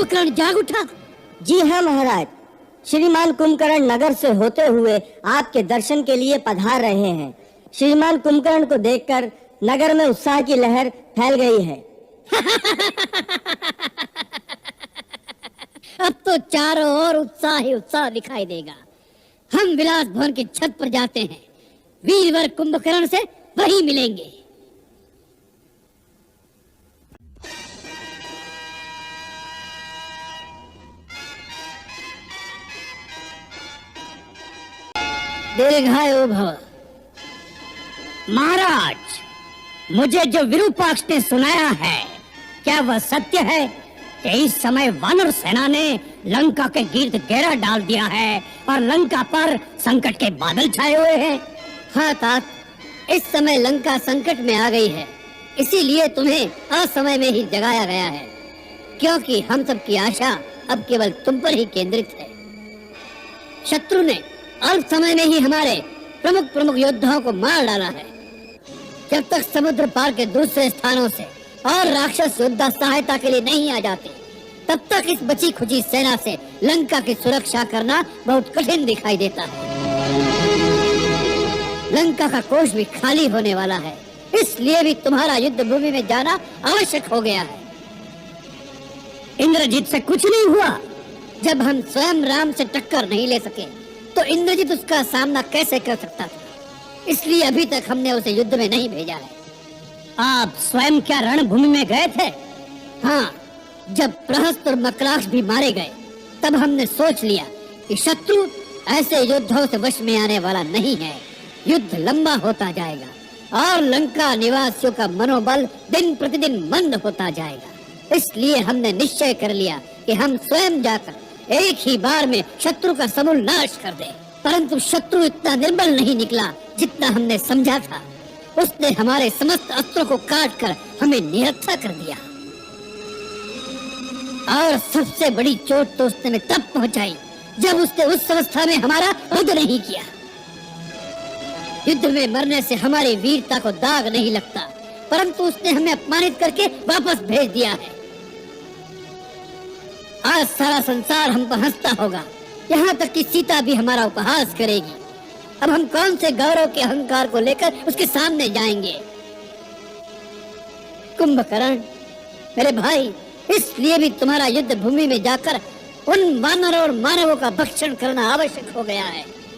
कुंभकर्ण जाग उठा। जी हाँ महाराज, श्रीमान कुंभकर्ण नगर से होते हुए आपके दर्शन के लिए पधार रहे हैं। श्रीमान कुंभकर्ण को देखकर नगर में उत्साह की लहर फैल गई है। अब तो चारों ओर उत्साह ही उत्साह दिखाई देगा। हम विलास भवन की छत पर जाते हैं, वीरवर कुंभकर्ण से वही मिलेंगे। दीर्घायु भव। महाराज, मुझे जो विरूपाक्ष ने सुनाया है, क्या वह सत्य है कि इस समय वानर सेना ने लंका के गिर्द घेरा डाल दिया है और लंका पर संकट के बादल छाए हुए हैं? हाँ तात, इस समय लंका संकट में आ गई है, इसीलिए तुम्हें असमय में ही जगाया गया है, क्योंकि हम सब की आशा अब केवल तुम पर ही केंद्रित है। शत्रु ने अल्प समय में ही हमारे प्रमुख योद्धाओं को मार डाला है। जब तक समुद्र पार के दूसरे स्थानों से और राक्षस योद्धा सहायता के लिए नहीं आ जाते, तब तक इस बची खुची सेना से लंका की सुरक्षा करना बहुत कठिन दिखाई देता है। लंका का कोष भी खाली होने वाला है, इसलिए भी तुम्हारा युद्ध भूमि में जाना आवश्यक हो गया है। इंद्रजीत से कुछ नहीं हुआ। जब हम स्वयं राम से टक्कर नहीं ले सके, तो इंद्रजीत उसका सामना कैसे कर सकता था? इसलिए अभी तक हमने उसे युद्ध में नहीं भेजा है। आप स्वयं क्या रणभूमि में गए थे? हाँ, जब प्रहस्त और मकराक्ष भी मारे गए, तब हमने सोच लिया कि शत्रु ऐसे योद्धाओं से वश में आने वाला नहीं है। युद्ध लंबा होता जाएगा और लंका निवासियों का मनोबल दिन प्रतिदिन मंद होता जाएगा। इसलिए हमने निश्चय कर लिया कि हम स्वयं जाकर एक ही बार में शत्रु का समूल नाश कर दें। परंतु शत्रु इतना निर्बल नहीं निकला जितना हमने समझा था। उसने हमारे समस्त अस्त्रों को काट कर हमें निहत्था कर दिया, और सबसे बड़ी चोट तो उसने तब पहुंचाई जब उसने उस अवस्था में हमारा वध नहीं किया। युद्ध में मरने से हमारी वीरता को दाग नहीं लगता, परंतु उसने हमें अपमानित करके वापस भेज दिया है। आज सारा संसार हम पर हंसता होगा, यहाँ तक कि सीता भी हमारा उपहास करेगी। अब हम कौन से गौरव के अहंकार को लेकर उसके सामने जाएंगे? कुंभकर्ण मेरे भाई, इसलिए भी तुम्हारा युद्ध भूमि में जाकर उन वानरों और मानवों का भक्षण करना आवश्यक हो गया है।